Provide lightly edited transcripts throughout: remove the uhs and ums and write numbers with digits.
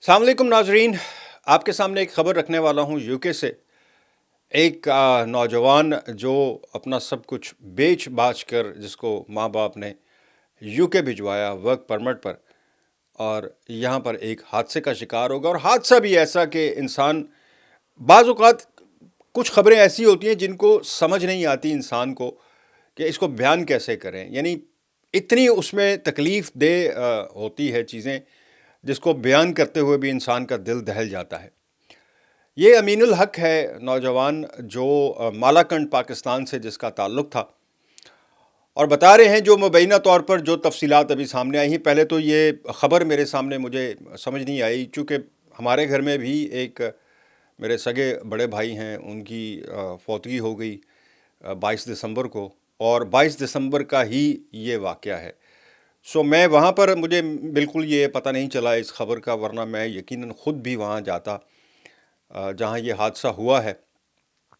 अस्सलाम वालेकुम नाजरीन। आपके सामने एक ख़बर रखने वाला हूँ यूके से। एक नौजवान जो अपना सब कुछ बेच बाच कर जिसको माँ बाप ने यूके भिजवाया वर्क परमिट पर, और यहाँ पर एक हादसे का शिकार होगा। और हादसा भी ऐसा कि इंसान बाज़ औक़ात कुछ ख़बरें ऐसी होती हैं जिनको समझ नहीं आती इंसान को कि इसको बयान कैसे करें। यानी इतनी उसमें तकलीफ़ दे होती है चीज़ें जिसको बयान करते हुए भी इंसान का दिल दहल जाता है। ये अमीनुल हक है नौजवान जो मालाकंड पाकिस्तान से जिसका ताल्लुक़ था, और बता रहे हैं जो मुबैना तौर पर जो तफसीलात अभी सामने आई हैं। पहले तो ये ख़बर मेरे सामने मुझे समझ नहीं आई, चूँकि हमारे घर में भी एक मेरे सगे बड़े भाई हैं, उनकी फौतगी हो गई 22 दिसंबर को, और 22 दिसंबर का ही ये वाक़या है। सो मैं वहाँ पर, मुझे बिल्कुल ये पता नहीं चला इस ख़बर का, वरना मैं यकीनन ख़ुद भी वहाँ जाता जहाँ ये हादसा हुआ है।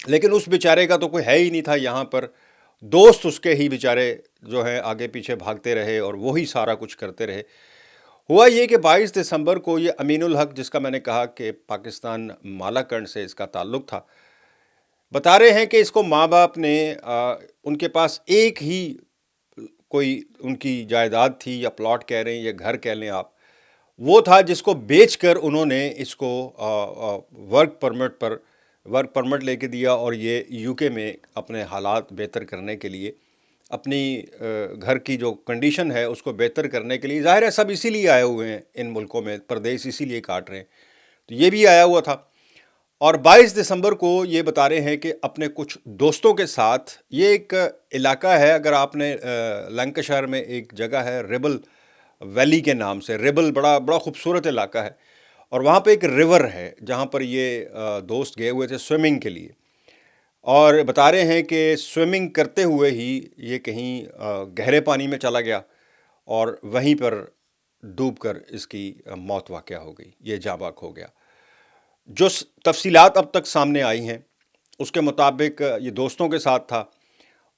लेकिन उस बेचारे का तो कोई है ही नहीं था यहाँ पर। दोस्त उसके ही बेचारे जो है आगे पीछे भागते रहे और वही सारा कुछ करते रहे। हुआ ये कि 22 दिसंबर को ये अमीनुल हक, जिसका मैंने कहा कि पाकिस्तान मालाकंड से इसका ताल्लुक़ था, बता रहे हैं कि इसको माँ बाप ने उनके पास एक ही कोई उनकी जायदाद थी, या प्लॉट कह रहे हैं या घर कह लें आप, वो था जिसको बेचकर उन्होंने इसको वर्क परमिट लेके दिया, और ये यूके में अपने हालात बेहतर करने के लिए, अपनी घर की जो कंडीशन है उसको बेहतर करने के लिए, ज़ाहिर है सब इसीलिए आए हुए हैं इन मुल्कों में, परदेश इसीलिए काट रहे हैं, तो ये भी आया हुआ था। और 22 दिसंबर को ये बता रहे हैं कि अपने कुछ दोस्तों के साथ, ये एक इलाका है, अगर आपने लैंकाशायर में एक जगह है रिबल वैली के नाम से, रिबल बड़ा बड़ा खूबसूरत इलाका है, और वहाँ पे एक रिवर है जहाँ पर ये दोस्त गए हुए थे स्विमिंग के लिए। और बता रहे हैं कि स्विमिंग करते हुए ही ये कहीं गहरे पानी में चला गया, और वहीं पर डूबकर इसकी मौत वाक़या हो गई, ये जाँ बाक हो गया। जो तफसीलात अब तक सामने आई हैं उसके मुताबिक ये दोस्तों के साथ था,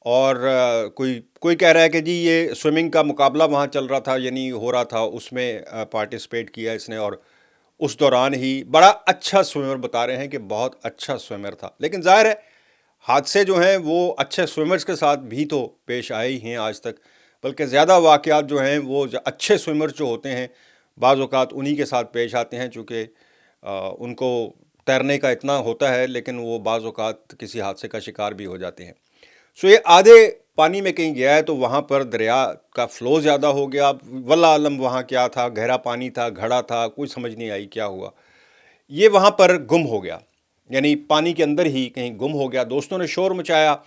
और कोई कोई कह रहा है कि जी ये स्विमिंग का मुकाबला वहाँ चल रहा था, यानी हो रहा था, उसमें पार्टिसिपेट किया इसने, और उस दौरान ही बड़ा अच्छा स्विमर, बता रहे हैं कि बहुत अच्छा स्विमर था। लेकिन ज़ाहिर है हादसे जो हैं वो अच्छे स्विमर्स के साथ भी तो पेश आए ही हैं आज तक, बल्कि ज़्यादा वाक़यात जो हैं वो अच्छे स्विमर जो होते हैं बाज़ औक़ात उन्हीं के साथ पेश आते हैं, चूँकि उनको तैरने का इतना होता है, लेकिन वो बाज़ औक़ात किसी हादसे का शिकार भी हो जाते हैं। सो ये आधे पानी में कहीं गया है, तो वहाँ पर दरिया का फ़्लो ज़्यादा हो गया। वल्लाह आलम वहाँ क्या था, गहरा पानी था, घड़ा था, कुछ समझ नहीं आई क्या हुआ। ये वहाँ पर गुम हो गया, यानी पानी के अंदर ही कहीं गुम हो गया। दोस्तों ने शोर मचाया,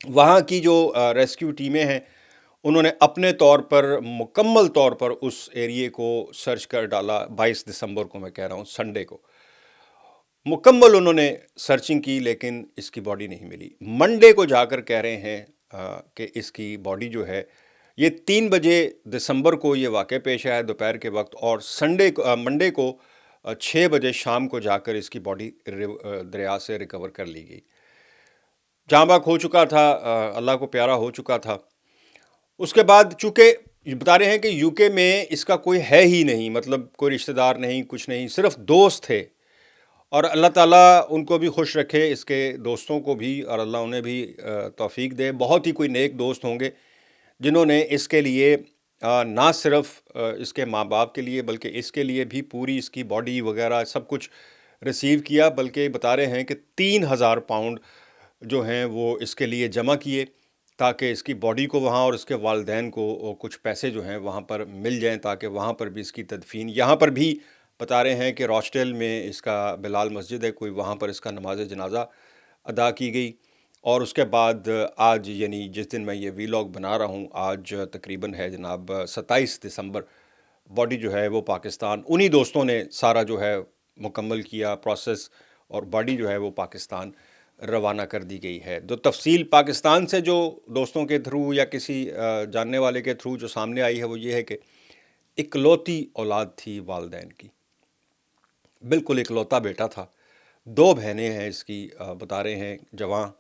वहाँ की जो रेस्क्यू टीमें हैं उन्होंने अपने तौर पर मुकम्मल तौर पर उस एरिए को सर्च कर डाला। 22 दिसंबर को मैं कह रहा हूँ, संडे को मुकम्मल उन्होंने सर्चिंग की, लेकिन इसकी बॉडी नहीं मिली। मंडे को जाकर कह रहे हैं कि इसकी बॉडी जो है, ये 3 बजे दिसंबर को ये वाक़या पेश आया दोपहर के वक्त, और मंडे को 6 बजे शाम को जाकर इसकी बॉडी दरिया से रिकवर कर ली गई। जाँ बाक हो चुका था, अल्लाह को प्यारा हो चुका था। उसके बाद चूँकि बता रहे हैं कि यूके में इसका कोई है ही नहीं, मतलब कोई रिश्तेदार नहीं, कुछ नहीं, सिर्फ दोस्त थे, और अल्लाह ताला उनको भी खुश रखे, इसके दोस्तों को भी, और अल्लाह उन्हें भी तौफीक दे। बहुत ही कोई नेक दोस्त होंगे जिन्होंने इसके लिए ना सिर्फ इसके माँ बाप के लिए, बल्कि इसके लिए भी पूरी इसकी बॉडी वगैरह सब कुछ रिसीव किया, बल्कि बता रहे हैं कि 3000 पाउंड जो हैं वो इसके लिए जमा किए, ताकि इसकी बॉडी को वहाँ और इसके वालिदैन को कुछ पैसे जो हैं वहाँ पर मिल जाएं, ताकि वहाँ पर भी इसकी तदफीन, यहाँ पर भी बता रहे हैं कि रॉचडेल में इसका बिलाल मस्जिद है कोई, वहाँ पर इसका नमाज जनाजा अदा की गई। और उसके बाद आज, यानी जिस दिन मैं ये वीलॉग बना रहा हूँ, आज तकरीबन है जनाब 27 दिसंबर, बॉडी जो है वो पाकिस्तान, उन्हीं दोस्तों ने सारा जो है मुकम्मल किया प्रोसेस, और बॉडी जो है वो पाकिस्तान रवाना कर दी गई है। तो तफसील पाकिस्तान से जो दोस्तों के थ्रू या किसी जानने वाले के थ्रू जो सामने आई है वो ये है कि इकलौती औलाद थी वालिदैन की, बिल्कुल इकलौता बेटा था। 2 बहनें हैं इसकी, बता रहे हैं जवान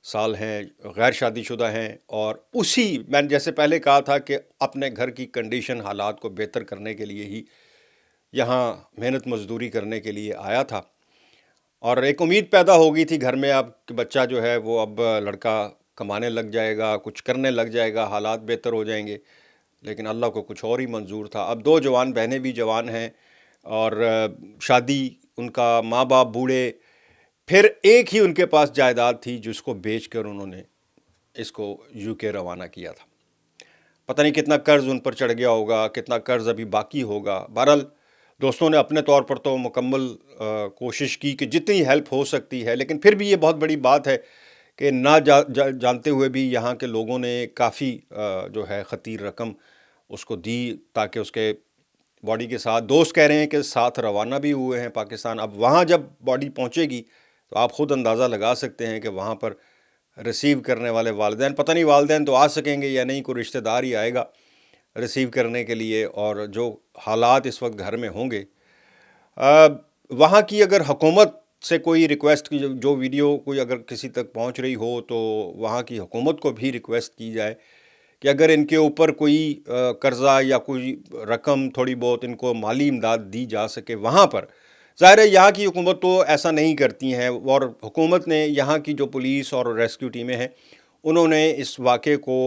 साल हैं, गैर शादीशुदा हैं, और उसी मैंने जैसे पहले कहा था कि अपने घर की कंडीशन, हालात को बेहतर करने के लिए ही یہاں محنت مزدوری کرنے کے لیے آیا تھا، اور ایک امید پیدا ہو گئی تھی گھر میں اب کہ بچہ جو ہے وہ اب لڑکا کمانے لگ جائے گا، کچھ کرنے لگ جائے گا، حالات بہتر ہو جائیں گے، لیکن اللہ کو کچھ اور ہی منظور تھا۔ اب دو جوان بہنیں بھی جوان ہیں، اور شادی ان کا ماں باپ بوڑھے، پھر ایک ہی ان کے پاس جائیداد تھی جس کو بیچ کر انہوں نے اس کو یو کے روانہ کیا تھا۔ پتہ نہیں کتنا قرض ان پر چڑھ گیا ہوگا، کتنا قرض ابھی باقی ہوگا۔ بہرحال دوستوں نے اپنے طور پر تو مکمل کوشش کی کہ جتنی ہیلپ ہو سکتی ہے، لیکن پھر بھی یہ بہت بڑی بات ہے کہ نہ جانتے ہوئے بھی یہاں کے لوگوں نے کافی جو ہے خطیر رقم اس کو دی، تاکہ اس کے باڈی کے ساتھ، دوست کہہ رہے ہیں کہ ساتھ روانہ بھی ہوئے ہیں پاکستان۔ اب وہاں جب باڈی پہنچے گی تو آپ خود اندازہ لگا سکتے ہیں کہ وہاں پر ریسیو کرنے والے والدین، پتہ نہیں والدین تو آ سکیں گے یا نہیں، کوئی رشتہ دار ہی آئے گا ریسیو کرنے کے لیے، اور جو حالات اس وقت گھر میں ہوں گے۔ وہاں کی اگر حکومت سے کوئی ریکویسٹ کی، جو ویڈیو کوئی اگر کسی تک پہنچ رہی ہو، تو وہاں کی حکومت کو بھی ریکویسٹ کی جائے کہ اگر ان کے اوپر کوئی قرضہ یا کوئی رقم تھوڑی بہت ان کو مالی امداد دی جا سکے وہاں پر۔ ظاہر ہے یہاں کی حکومت تو ایسا نہیں کرتی ہیں، اور حکومت نے، یہاں کی جو پولیس اور ریسکیو ٹیمیں ہیں، انہوں نے اس واقعے کو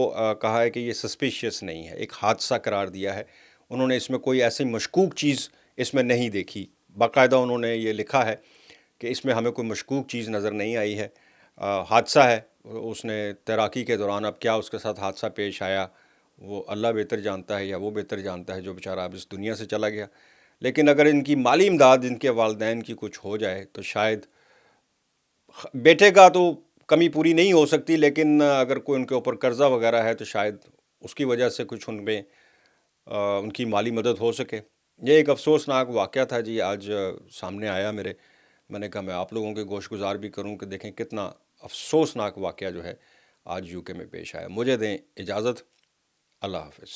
کہا ہے کہ یہ سسپیشیس نہیں ہے، ایک حادثہ قرار دیا ہے۔ انہوں نے اس میں کوئی ایسی مشکوک چیز اس میں نہیں دیکھی، باقاعدہ انہوں نے یہ لکھا ہے کہ اس میں ہمیں کوئی مشکوک چیز نظر نہیں آئی ہے، حادثہ ہے۔ اس نے تیراکی کے دوران، اب کیا اس کے ساتھ حادثہ پیش آیا وہ اللہ بہتر جانتا ہے، یا وہ بہتر جانتا ہے جو بیچارہ اب اس دنیا سے چلا گیا۔ لیکن اگر ان کی مالی امداد ان کے والدین کی کچھ ہو جائے تو شاید، بیٹے کا تو کمی پوری نہیں ہو سکتی، لیکن اگر کوئی ان کے اوپر قرضہ وغیرہ ہے تو شاید اس کی وجہ سے کچھ ان میں ان کی مالی مدد ہو سکے۔ یہ ایک افسوسناک واقعہ تھا جی، آج سامنے آیا میرے۔ میں نے کہا میں آپ لوگوں کے گوش گزار بھی کروں کہ دیکھیں کتنا افسوسناک واقعہ جو ہے آج یو کے میں پیش آیا۔ مجھے دیں اجازت، اللہ حافظ۔